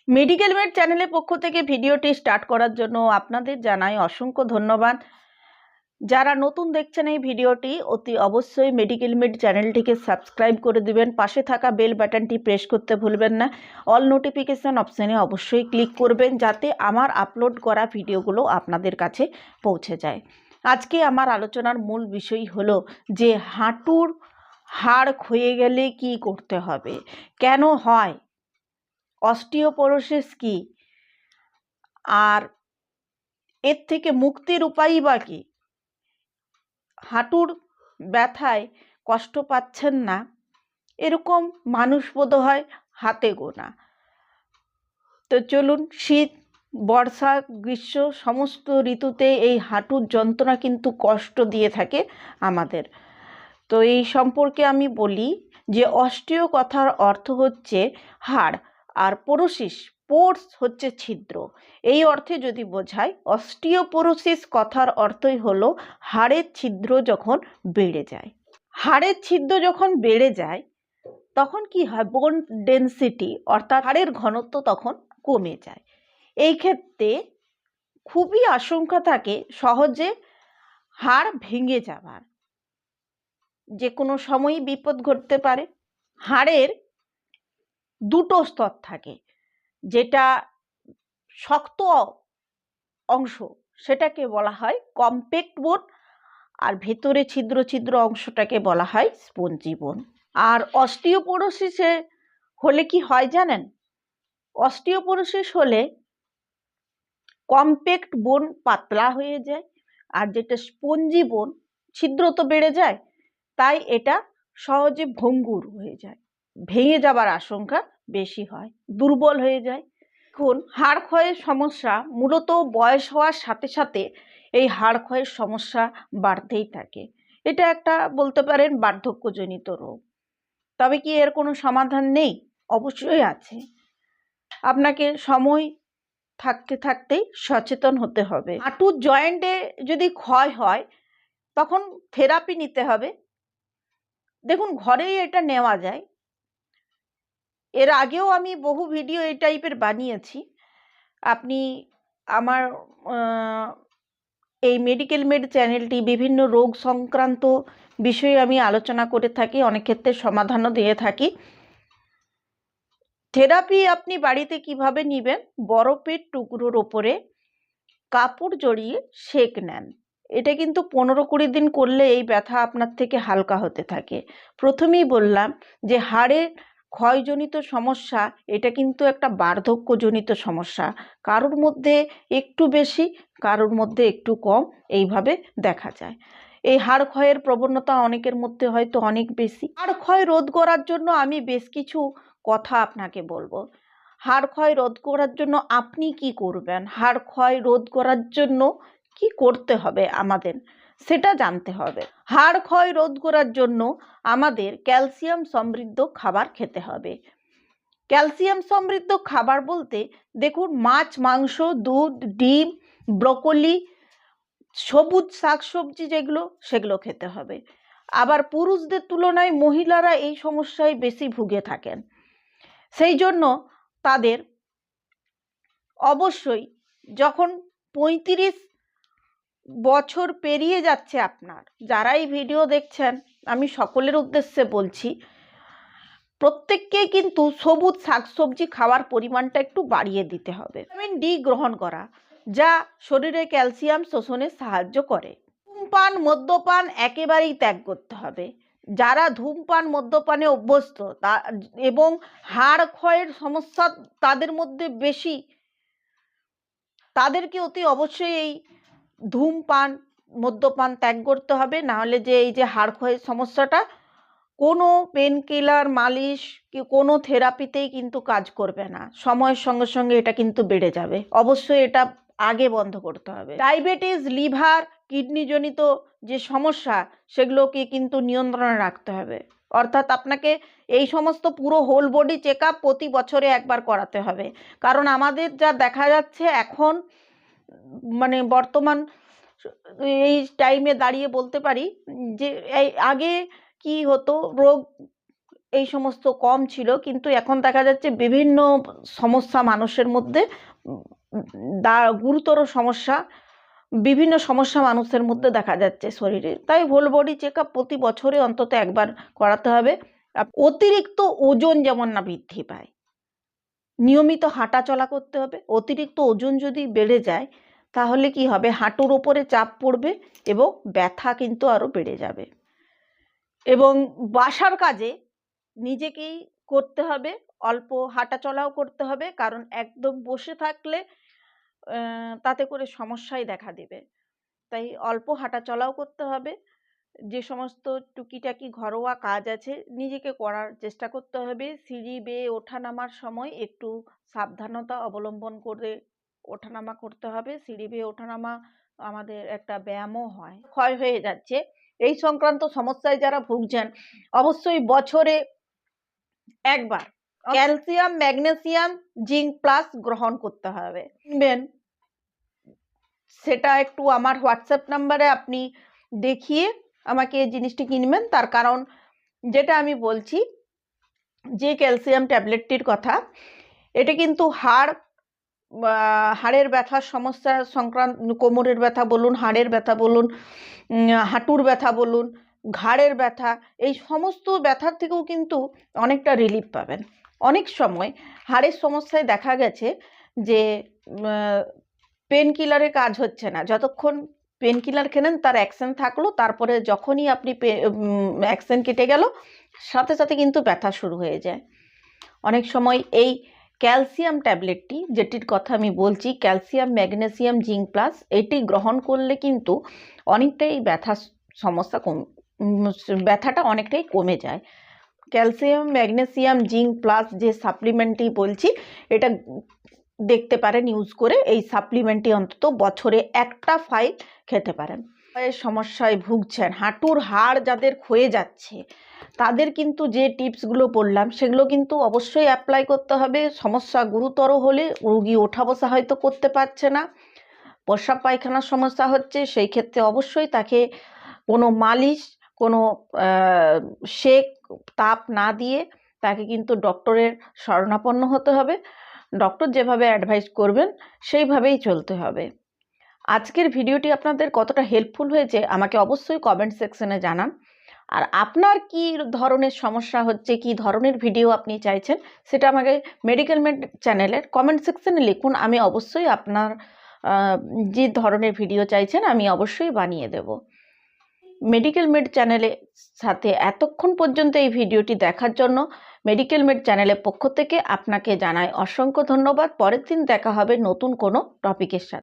Medical made চ্যানেলের পক্ষ থেকে ভিডিওটি স্টার্ট করার জন্য আপনাদের জানাই অসংখ্য ধন্যবাদ। যারা নতুন দেখছেন এই ভিডিওটি অতি অবশ্যই মেডিকেল মেড চ্যানেলটিকে সাবস্ক্রাইব করে দিবেন, পাশে থাকা বেল বাটনটি প্রেস করতে ভুলবেন না, অল নোটিফিকেশন অপশানে অবশ্যই ক্লিক করবেন যাতে আমার আপলোড করা ভিডিওগুলো আপনাদের কাছে পৌঁছে যায়। আজকে আমার আলোচনার মূল বিষয় হলো যে হাঁটুর হাড় ক্ষয়ে গেলে কি করতে হবে, কেন হয়, অস্টিওপোরোসিস কি, আর এর থেকে মুক্তির উপায় বা কি, হাঁটুর ব্যথায় কষ্ট পাচ্ছেন না এরকম মানুষ বোধহয় হাতে গোনা। তো চলুন, শীত বর্ষা গ্রীষ্ম সমস্ত ঋতুতে এই হাঁটুর যন্ত্রণা কিন্তু কষ্ট দিয়ে থাকে আমাদের। তো এই সম্পর্কে আমি বলি যে অস্টিও কথার অর্থ হচ্ছে হাড়, আর পোরোসিস পোর্স হচ্ছে ছিদ্র। এই অর্থে যদি বোঝায়, অস্টিওপোরোসিস কথার অর্থই হলো হাড়ের ছিদ্র যখন বেড়ে যায়। হাড়ের ছিদ্র যখন বেড়ে যায় তখন কি হয়, বোন ডেনসিটি অর্থাৎ হাড়ের ঘনত্ব তখন কমে যায়। এই ক্ষেত্রে খুবই আশঙ্কা থাকে সহজে হাড় ভেঙে যাওয়ার, যে কোনো সময়ই বিপদ ঘটতে পারে। হাড়ের দুটো স্তর থাকে, যেটা শক্ত অংশ সেটাকে বলা হয় কম্প্যাক্ট বোন, আর ভেতরে ছিদ্র ছিদ্র অংশটাকে বলা হয় স্পঞ্জি বোন। আর অস্টিওপোরোসিসে হলে কি হয় জানেন, অস্টিওপোরোসিস হলে কম্প্যাক্ট বোন পাতলা হয়ে যায়, আর যেটা স্পঞ্জি বোন ছিদ্র তো বেড়ে যায়, তাই এটা সহজে ভঙ্গুর হয়ে যায়, ভেঙে যাবার আশঙ্কা বেশি হয়, দুর্বল হয়ে যায়। এখন হাড় ক্ষয়ের সমস্যা মূলত বয়স হওয়ার সাথে সাথে এই হাড় ক্ষয়ের সমস্যা বাড়তেই থাকে। এটা একটা বলতে পারেন বার্ধক্যজনিত রোগ। তবে কি এর কোনো সমাধান নেই? অবশ্যই আছে। আপনাকে সময় থাকতে থাকতেই সচেতন হতে হবে। হাঁটুর জয়েন্টে যদি ক্ষয় হয় তখন থেরাপি নিতে হবে। দেখুন, ঘরেই এটা নেওয়া যায়। এর আগেও আমি বহু ভিডিও এই টাইপের বানিয়েছি। আপনি আমার এই মেডিকেল মেড চ্যানেলটি বিভিন্ন রোগ সংক্রান্ত বিষয়ে আমি আলোচনা করে থাকি, অনেক ক্ষেত্রে সমাধানও দিয়ে থাকি। থেরাপি আপনি বাড়িতে কিভাবে নেবেন, বরফের টুকরোর ওপরে কাপড় জড়িয়ে সেঁক নেন। এটা কিন্তু 15-20 দিন করলে এই ব্যথা আপনার থেকে হালকা হতে থাকে। প্রথমেই বললাম যে হাড়ের ক্ষয়জনিত সমস্যা, এটা কিন্তু একটা বার্ধক্যজনিত সমস্যা। কারোর মধ্যে একটু বেশি, কারোর মধ্যে একটু কম, এইভাবে দেখা যায়। এই হাড় ক্ষয়ের প্রবণতা অনেকের মধ্যে হয়তো অনেক বেশি। হাড় ক্ষয় রোধ করার জন্য আমি বেশ কিছু কথা আপনাকে বলবো। হাড় ক্ষয় রোধ করার জন্য আপনি কি করবেন, হাড় ক্ষয় রোধ করার জন্য কি করতে হবে আমাদের, সেটা জানতে হবে। হাড় ক্ষয় রোধ করার জন্য আমাদের ক্যালসিয়াম সমৃদ্ধ খাবার খেতে হবে। ক্যালসিয়াম সমৃদ্ধ খাবার বলতে দেখুন, মাছ, মাংস, দুধ, ডিম, ব্রোকলি, সবুজ শাকসবজি যেগুলো, সেগুলো খেতে হবে। আবার পুরুষদের তুলনায় মহিলারা এই সমস্যায় বেশি ভুগে থাকেন, সেই জন্য তাদের অবশ্যই যখন 35 বছর পেরিয়ে যাচ্ছে, আপনার যারা এই ভিডিও দেখছেন আমি সকলের উদ্দেশ্যে বলছি, প্রত্যেককেই কিন্তু সবুজ শাকসবজি খাওয়ার পরিমাণটা একটু বাড়িয়ে দিতে হবে। ভিটামিন ডি গ্রহণ করা, যা শরীরে ক্যালসিয়াম শোষণে সাহায্য করে। ধূমপান মদ্যপান একেবারেই ত্যাগ করতে হবে। যারা ধূমপান মদ্যপানে অভ্যস্ত এবং হাড় ক্ষয়ের সমস্যা তাদের মধ্যে বেশি, তাদেরকে অতি অবশ্যই এই ধূমপান মদ্যপান ত্যাগ করতে হবে। নাহলে যে এই যে হাড় ক্ষয়ের সমস্যাটা কোনো পেন কিলার, মালিশ কি কোনো থেরাপিতেই কিন্তু কাজ করবে না, সময়ের সঙ্গে সঙ্গে এটা কিন্তু বেড়ে যাবে। অবশ্যই এটা আগে বন্ধ করতে হবে। ডায়াবেটিস, লিভার, কিডনিজনিত যে সমস্যা, সেগুলোকে কিন্তু নিয়ন্ত্রণে রাখতে হবে। অর্থাৎ আপনাকে এই সমস্ত পুরো হোল বডি চেক আপ প্রতি বছরে একবার করাতে হবে। কারণ আমাদের যা দেখা যাচ্ছে এখন, মানে বর্তমান এই টাইমে দাঁড়িয়ে বলতে পারি যে এই আগে কি হতো, রোগ এই সমস্ত কম ছিল, কিন্তু এখন দেখা যাচ্ছে বিভিন্ন সমস্যা মানুষের মধ্যে, গুরুতর সমস্যা, বিভিন্ন সমস্যা মানুষের মধ্যে দেখা যাচ্ছে শরীরে। তাই হোল বডি চেক আপ প্রতি বছরে অন্তত একবার করাতে হবে। অতিরিক্ত ওজন যেমন না বৃদ্ধি পায়, নিয়মিত হাঁটা চলা করতে হবে। অতিরিক্ত ওজন যদি বেড়ে যায় তাহলে কি হবে, হাঁটুর ওপরে চাপ পড়বে এবং ব্যথা কিন্তু আরও বেড়ে যাবে। এবং বাসার কাজে নিজেকেই করতে হবে, অল্প হাঁটা চলাও করতে হবে, কারণ একদম বসে থাকলে তাতে করে সমস্যাই দেখা দেবে। তাই অল্প হাঁটা চলাও করতে হবে। যে সমস্ত টুকিটাকি ঘরোয়া কাজ আছে নিজেকে করার চেষ্টা করতে হবে। সিঁড়ি বেয়ে ওঠা নামার সময় একটু সাবধানতা অবলম্বন করে ওঠানামা করতে হবে। সিঁড়ি বেয়ে ওঠানামা আমাদের একটা ব্যায়ামও হয়। ক্ষয় হয়ে যাচ্ছে, এই সংক্রান্ত সমস্যায় যারা ভুগছেন অবশ্যই বছরে একবার ক্যালসিয়াম, ম্যাগনেসিয়াম, জিঙ্ক প্লাস গ্রহণ করতে হবে। সেটা একটু আমার হোয়াটসঅ্যাপ নাম্বারে আপনি দেখিয়ে আমাকে এই জিনিসটি কিনবেন। তার কারণ যেটা আমি বলছি, যে ক্যালসিয়াম ট্যাবলেটটির কথা, এটা কিন্তু হাড়ের ব্যথার সমস্যা সংক্রান্ত, কোমরের ব্যথা বলুন, হাড়ের ব্যথা বলুন, হাঁটুর ব্যথা বলুন, ঘাড়ের ব্যথা, এই সমস্ত ব্যথার থেকেও কিন্তু অনেকটা রিলিফ পাবেন। অনেক সময় হাড়ের সমস্যায় দেখা গেছে যে পেন কিলারে কাজ হচ্ছে না, যতক্ষণ পেন কিলার খেলেন তার অ্যাকশন থাকলো, তারপরে যখনই আপনি অ্যাকশন কেটে গেল সাথে সাথে কিন্তু ব্যথা শুরু হয়ে যায়। অনেক সময় এই ক্যালসিয়াম ট্যাবলেটটি, যেটির কথা আমি বলছি, ক্যালসিয়াম, ম্যাগনেসিয়াম, জিঙ্ক প্লাস, এটি গ্রহণ করলে কিন্তু অনেকটাই ব্যথাটা অনেকটাই কমে যায়। ক্যালসিয়াম, ম্যাগনেসিয়াম, জিঙ্ক প্লাস যে সাপ্লিমেন্টটি বলছি, এটা দেখতে পারেন ইউজ করে। এই সাপ্লিমেন্টটি অন্তত বছরে একটা ফাইল খেতে পারেন। সমস্যায় ভুগছেন, হাঁটুর হাড় যাদের ক্ষয়ে যাচ্ছে, তাদের কিন্তু যে টিপসগুলো বললাম সেগুলো কিন্তু অবশ্যই অ্যাপ্লাই করতে হবে। সমস্যা গুরুতর হলে রোগী ওঠা বসা হয়তো করতে পারছে না, প্রস্রাব পায়খানার সমস্যা হচ্ছে, সেই ক্ষেত্রে অবশ্যই তাকে কোনো মালিশ, কোনো সেক, তাপ না দিয়ে তাকে কিন্তু ডক্টরের শরণাপন্ন হতে হবে। ডক্টর যেভাবে অ্যাডভাইস করবেন সেইভাবেই চলতে হবে। আজকের ভিডিওটি আপনাদের কতটা হেল্পফুল হয়েছে আমাকে অবশ্যই কমেন্ট সেকশনে জানান। আর আপনার কি ধরনের সমস্যা হচ্ছে, কি ধরনের ভিডিও আপনি চাইছেন, সেটা আমাকে মেডিকেল মেড চ্যানেলের কমেন্ট সেকশনে লিখুন। আমি অবশ্যই আপনার যে ধরনের ভিডিও চাইছেন আমি অবশ্যই বানিয়ে দেব। মেডিকেল মেড চ্যানেলের সাথে এতক্ষণ পর্যন্ত এই ভিডিওটি দেখার জন্য মেডিকেল মেড চ্যানেলের পক্ষ থেকে আপনাকে জানাই অসংখ্য ধন্যবাদ। পরের দিন দেখা হবে নতুন কোনো টপিকের সাথে।